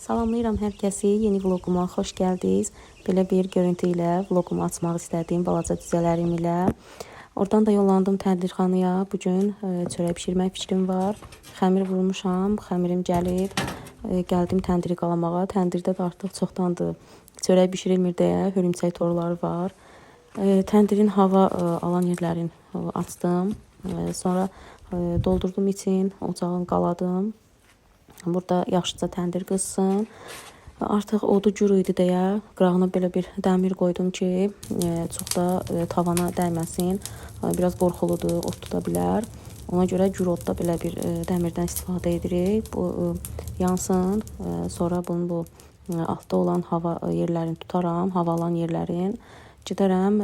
Salamlayıram hər kəsi, yeni vloguma xoş gəldiniz. Belə bir görüntü ilə vlogumu açmaq istədiyim balaca düzələrim ilə. Oradan da yollandım təndirxanaya. Bugün çörək bişirmək fikrim var. Xəmir vurmuşam, xəmirim gəlib. Gəldim təndiri qalamağa. Təndirdə də artıq çoxdandır çörək bişirilmir deyə hörümçək torları var. Təndirin hava alan yerlərini açdım. Sonra doldurdum için, ocağın qaladım. Burada yaxşıca təndir qızsın. Artıq odu cür idi deyə qırağına belə bir dəmir qoydum ki, çox da tavana dəyməsin. Biraz qorxuludur, od tuta bilər. Ona görə cür odda belə bir dəmirdən istifadə edirik. Bu yansın. Sonra bunun bu altda olan hava yerlərini tutaram, hava alan yerlərin. Gedərəm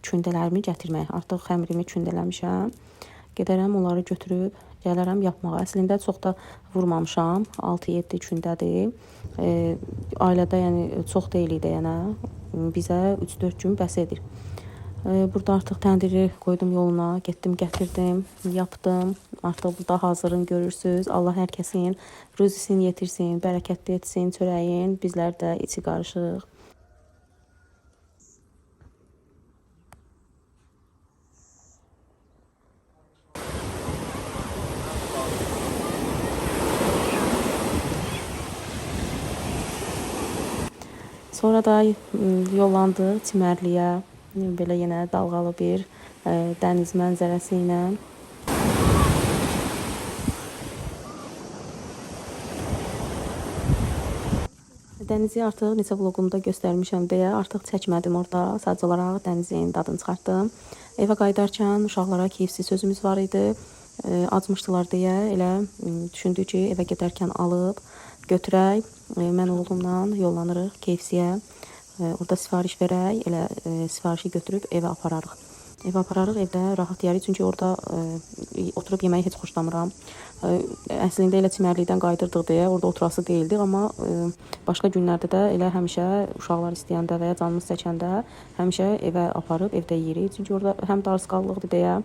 kündələrimi gətirmək. Artıq xəmirimi kündələmişəm. Gedərəm onları götürüb gələrəm yapmağa. Əslində çox da vurmamışam. 6-7 kündədir. Ailədə yəni çox deyil idi, yəni bizə 3-4 gün bəs edir. Burada artıq təndiri qoydum yoluna, getdim, gətirdim, yapdım. Artıq burada hazırını görürsüz. Allah hər kəsin ruzisini yetirsin, bərəkətli etsin çörəyin. Bizlər də içi qarışıq. Sonra da yollandıq Çimərliyə, belə yenə dalğalı bir dəniz mənzərəsi ilə. Dənizi artıq neçə vlogumda göstərmişəm deyə artıq çəkmədim orada. Sadəcə olaraq dənizin dadını çıxartdım. Evə qayıdarkən uşaqlara KFC sözümüz var idi. Acmışdılar deyə elə düşündük ki, evə gedərkən alıb götürək. Mən oğlumla yollanırıq KFC-yə. Orada sifariş verək, elə sifarişi götürüb evə apararıq. Evə apararıq, evdə rahat yeyərik. Çünki orada oturub yeməyi heç xoşlamıram. Əslində elə Çimərlikdən qayıdırdıq deyə orada oturası deyildik. Amma başqa günlərdə də elə həmişə uşaqlar istəyəndə və ya canımız çəkəndə həmişə evə aparıb evdə yeyirik. Çünki orada həm darısqallıqdır deyə,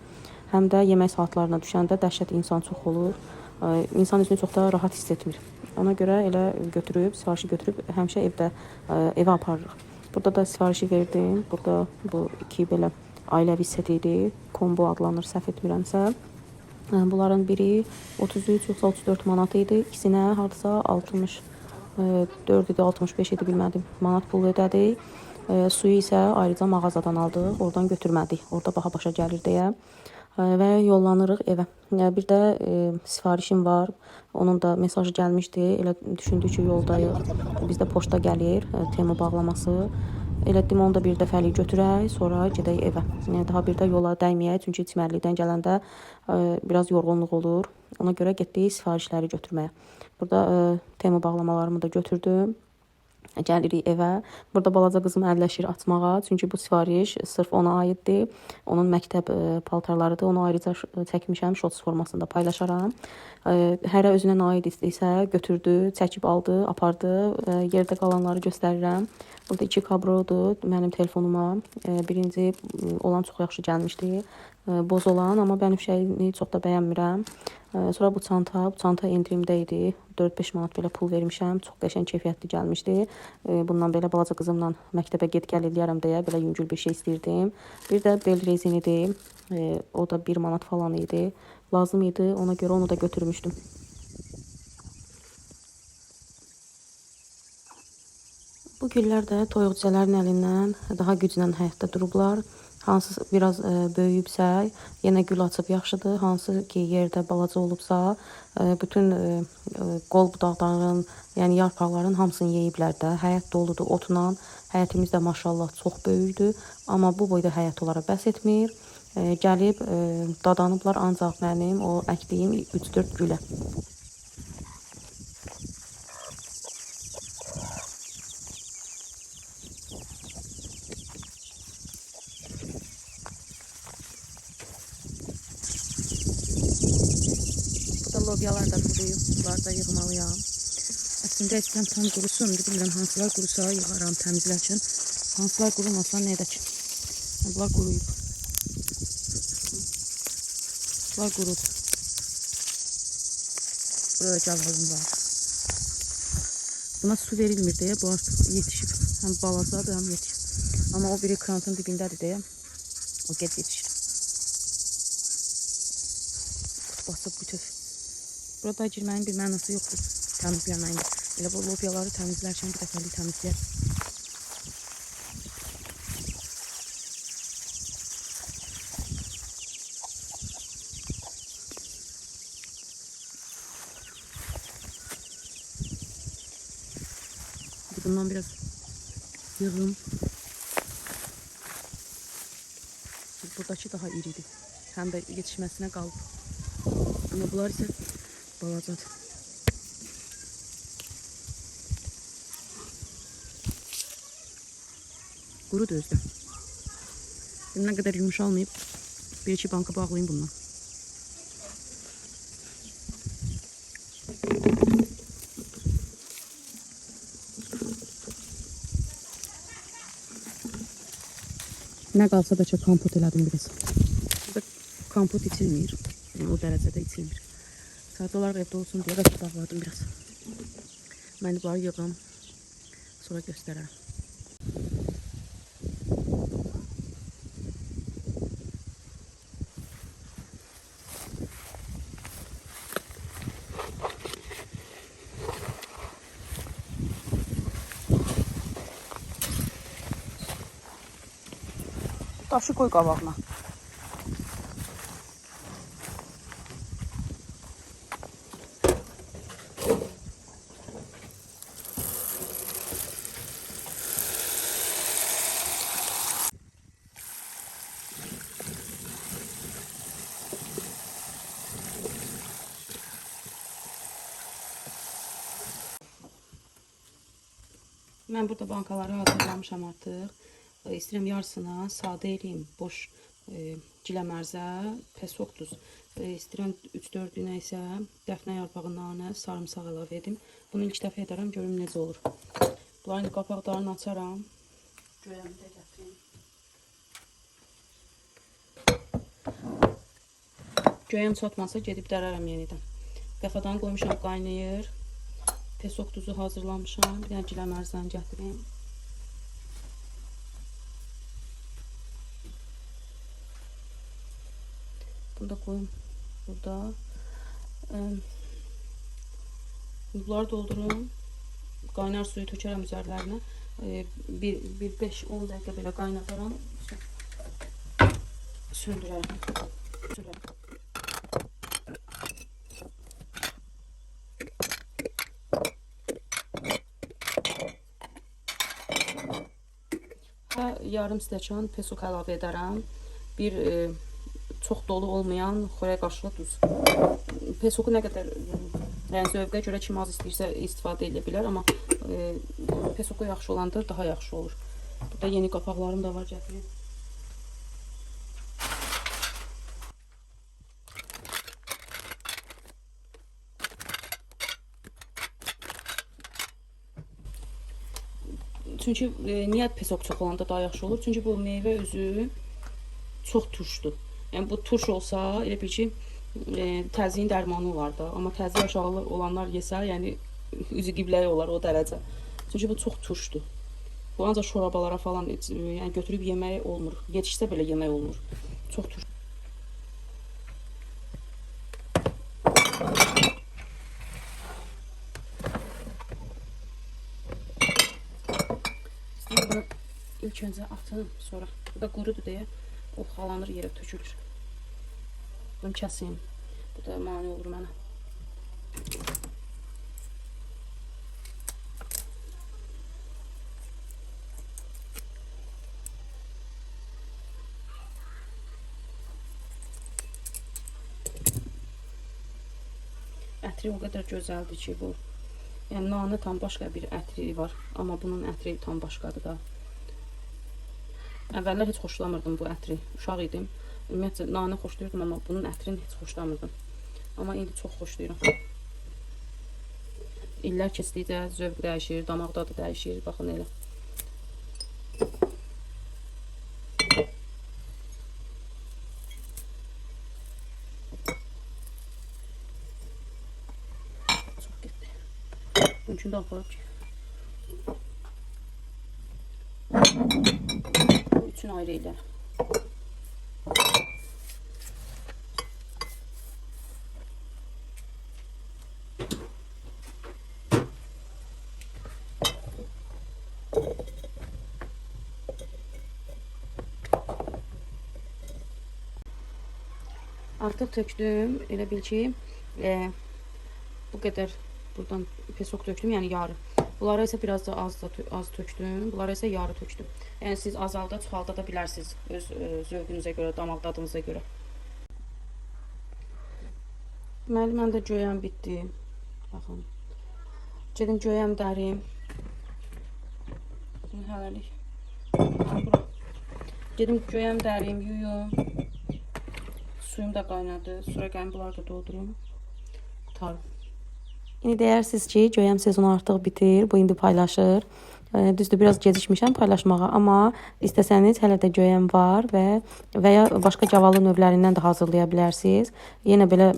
həm də yemək saatlarına düşəndə dəhşət insan çox olur. İnsan özünü çox da rahat hiss etmir. Ona görə elə götürüb, sifarişi götürüb həmişə evə aparırıq. Burada da sifarişi verdim. Burada bu iki belə ailəvi set idi. Kombo adlanır, səhv etmirəmsə. Bunların biri 33 yoxsa 34 manat idi. İkisinə hardasa 64 idi, 65 idi, bilmədim. Manat pul ödədik. Suyu isə ayrıca mağazadan aldıq. Oradan götürmədik. Orada baha başa gəlir deyə. Və yollanırıq evə. Bir də sifarişim var. Onun da mesajı gəlmişdi. Elə düşündük ki, yoldayıq. Bizdə poçta gəlir, Temu bağlaması. Elə dedim, onu da bir dəfəlik götürək, sonra gedək evə. Daha bir də yola dəyməyək, çünki Çimərlikdən gələndə biraz yorğunluq olur. Ona görə getdik sifarişləri götürməyə. Burada Temu bağlamalarımı da götürdüm. Gəlirik evə. Burada balaca qızım əlləşir açmağa. Çünki bu sifariş sırf ona aiddir. Onun məktəb paltarlarıdır. Onu ayrıca çəkmişəm. Şots formasında paylaşaram. Hərə özünə aid isə götürdü, çəkib aldı, apardı. Yerdə qalanları göstərirəm. Burada 2 kabrodur mənim telefonuma. Birinci olan çox yaxşı gəlmişdi. Boz olan, amma bənövşəyini çox da bəyənmirəm. Sonra bu çanta endirimdə idi. 4-5 manat belə pul vermişəm. Çox qəşəng keyfiyyətli gəlmişdi. Bundan belə balaca qızımla məktəbə get-gəl eləyərəm deyə belə yüngül bir şey istəyirdim. Bir də bel rezinidir. O da 1 manat falan idi. Lazım idi. Ona görə onu da götürmüşdüm. Bu güllər də toyuqçələrin əlindən daha güclə həyatda durublar. Hansı biraz böyüyübsə, yenə gül açıb yaxşıdır. Hansı ki yerdə balaca olubsa, bütün qol budaqların, yəni yarpaqların hamısını yeyiblər də. Həyət doludur otla. Həyətimiz də maşallah çox böyükdür. Amma bu boyda həyət onlara bəs etmir. Gəlib dadanıblar ancaq mənim o əkdiyim 3-4 gülə. Lobyalar da quruyub, bunları da yığmalıyam. Əslində istəyirəm tam qurusun, bilmirəm hansılar qurusa yığaram təmizləşin. Hansılar qurumasa nə edək? Bunlar quruyub. Bunlar qurud. Burada cavazım var. Buna su verilmir deyə bu artıq yetişib. Həm balacadır, həm yetişib. Amma o biri krantın dibindədir deyə o yetişir. Basıb bütöv. Burada girməyin bir mənası yoxdur. Təmizləməyin. Elə bu lobyaları təmizlərkən bir dəfəlik təmizləyək. Bundan biraz yığım. Buradakı daha iridir. Həm də yetişməsinə qalıb. Amma bunlar isə balacadır. Qurudur özdə. Nə qədər yumuşalmayıb. Bir-iki banka bağlayayım bundan. Nə qalsa da çox kompot elədim biraz. Burada kompot içilmir. Yəni, o dərəcədə içilmir. Sadə olaraq evdə olsun deyə qəşəng bağladım biraz. Mən bunları yığım. Sonra göstərərəm. Daşı koy qabağına. Mən burada bankaları hazırlamışam artıq. İstəyirəm yarısına sadə eləyim. Boş giləmərzə, pesok duz. İstəyirəm 3-4 günə isə dəfnə yarpağı, nanə, sarımsaq əlavə edim. Bunu ilk dəfə edərəm, görüm necə olur. Bunların qapaqlarını açaram. Göyəmi də gətirim. Göyəm çatmasa gedib dərərəm yenidən. Qəfadan qoymuşam, qaynayır. Pesok duzu hazırlamışam. Bir dənə giləmərzdən gətirim. Bunu da koyayım burada. Bunları doldururum. Qaynar suyu tökərəm üzərlərinə. Bir 5-10 dəqiqə belə qaynadaram. Söndürərəm. Yarım stəkan pesok əlavə edərəm. Bir çox dolu olmayan xörək qaşığı duz. Pesoku nə qədər yəni zövqə görə kim az istəyirsə istifadə edə bilər, amma pesoku yaxşı olanda daha yaxşı olur. Burada yeni qapaqlarım da var, gətirim. Çünki niyə pesok çox olanda daha yaxşı olur? Çünki bu meyvə üzü çox turşdur. Yəni bu turş olsa, elə bil ki, təzyiqin dərmanı olar da. Amma təzyiq aşağı olanlar yesə, yəni üzü qibləyə olar o dərəcə. Çünki bu çox turşdur. Bu ancaq şorabalara falan yəni götürüb yemək olmur. Yetişsə belə yemək olmur. Çox turş. İlk öncə atım, sonra bu da qurudur deyə o xalanır, yerə tökülür. Bunu kəsim. Bu da mane olur mənə. Ətri o qədər gözəldir ki, bu. Yəni nanə tam başqa bir ətri var, amma bunun ətri tam başqadır da. Əvvəllər heç xoşlamırdım bu ətri. Uşaq idim. Ümumiyyətlə nanə xoşlayırdım, amma bunun ətrini heç xoşlamırdım. Amma indi çox xoşlayıram. İllər keçdikcə zövq dəyişir, damaq dadı dəyişir. Baxın elə. Çox getdi. Mümkün də aparıb ki. Bu üçün ayrı ilə. Artıq tökdüm. Elə bil ki, bu qədər buradan pesok tökdüm, yəni yarı. Bunlara isə biraz da az tökdüm. Bunlara isə yarı tökdüm. Yəni siz azalda, çoxalda da bilərsiniz öz zövqünüzə görə, damaq dadınıza görə. Deməli, məndə göyəm bitdi. Baxın. Gedim göyəm dərim. Hələlik. Gedim göyəm dərim, yuyum. Suyum da qaynadı. Sonra gəlin bunları da doldurum. Qutarım. İndi deyirsiniz ki, göyəm sezonu artıq bitir. Bu indi paylaşır. Düzdür, biraz gecikmişəm paylaşmağa, amma istəsəniz hələ də göyəm var və ya başqa cavalı növlərindən də hazırlaya bilərsiniz. Yenə belə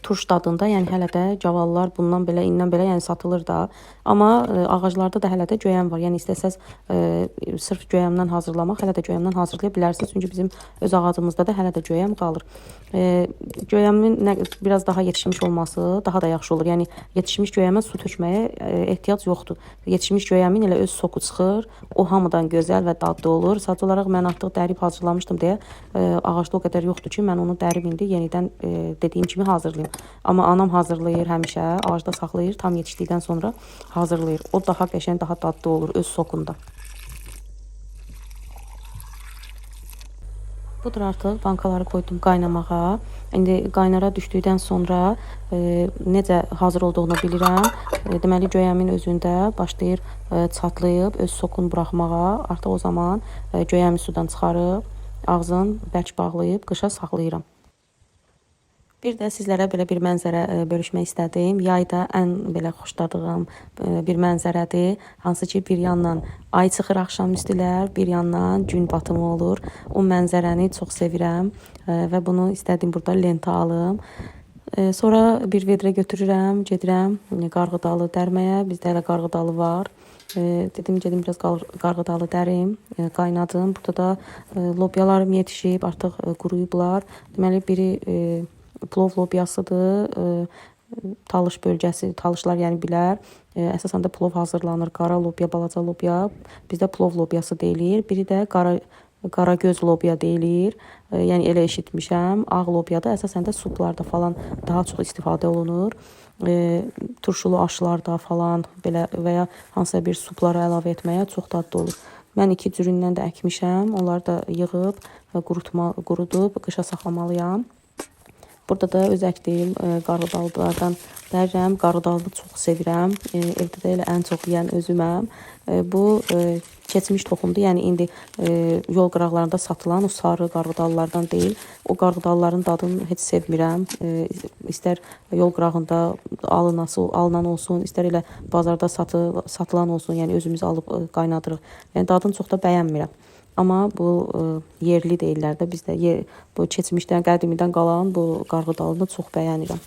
turş dadında, yəni hələ də cavallar bundan belə, indən belə, yəni satılır da. Amma ağaclarda da hələ də göyəm var. Yəni istəsəz sırf göyəmdən hazırlamaq, hələ də göyəmdən hazırlaya bilərsiniz. Çünki bizim öz ağacımızda da hələ də göyəm qalır. Göyəmin biraz daha yetişmiş olması daha da yaxşı olur. Yəni yetişmiş göyəmə su tökməyə ehtiyac yoxdur. Yetişmiş göyəmin elə öz soku çıxır. O hamıdan gözəl və dadlı olur. Sadəcə olaraq mən artıq dərib hazırlamışdım deyə ağacda o qədər yoxdur ki, mən onu dərib indi yenidən dediyim kimi hazırlayım. Amma anam hazırlayır həmişə, ağacda saxlayır, tam yetişdikdən sonra hazırlayır. O daha qəşəng, daha dadlı olur öz sokunda. Budur, artıq bankaları koydum qaynamağa. İndi qaynara düşdükdən sonra necə hazır olduğunu bilirəm. Deməli, göyəmin özündə başlayır çatlayıb, öz sokunu buraxmağa. Artıq o zaman göyəmi sudan çıxarıb, ağzını bərk bağlayıb qışa saxlayıram. Bir də sizlərə belə bir mənzərə bölüşmək istədim. Yayda ən belə xoşladığım bir mənzərədir. Hansı ki, bir yandan ay çıxır axşamüstülər, bir yandan gün batımı olur. O mənzərəni çox sevirəm və bunu istədim burada lenta alım. Sonra bir vedrə götürürəm, gedirəm qarğıdalı dərməyə. Bizdə elə qarğıdalı var. Dedim, gedim biraz qarğıdalı dərim, qaynadım. Burada da lobyalarım yetişib, artıq quruyublar. Deməli, biri plov lobyasıdır. Talış bölgəsi, talışlar yəni bilər. Əsasən də plov hazırlanır. Qara lobya, balaca lobya. Bizdə plov lobyası deyilir. Biri də qara göz lobya deyilir. Yəni elə eşitmişəm. Ağ lobyada əsasən də suplarda falan daha çox istifadə olunur. Turşulu aşlarda falan belə və ya hansısa bir suplara əlavə etməyə çox dadlı olur. Mən 2 cüründən də əkmişəm. Onları da yığıb və qurudub qışa saxlamalıyam. Burada da öz əkdiyim qarğıdalılardan dərirəm. Qarğıdalını çox sevirəm. Evdə də elə ən çox yeyən özüməm. Bu keçmiş toxumdur. Yəni indi yol qıraqlarında satılan o sarı qarğıdalılardan deyil. O qarğıdalıların dadını heç sevmirəm. İstər yol qırağında alınan olsun, istər elə bazarda satılan olsun. Yəni özümüz alıb qaynadırıq. Yəni dadını çox da bəyənmirəm. Amma bu yerli deyirlər də, bizdə bu keçmişdən, qədimidən qalan bu qarğıdalını çox bəyənirəm.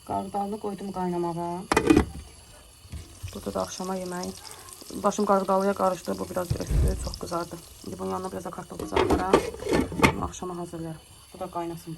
Qarğıdalını qoydum qaynamağa. Burada da axşama yemək. Başım qarğıdalıya qarışdı, bu biraz ötdü, çox qızardı. İndi bunun yanına biraz da kartof qızartaram. Axşama hazırlayarım. Bu da qaynasın.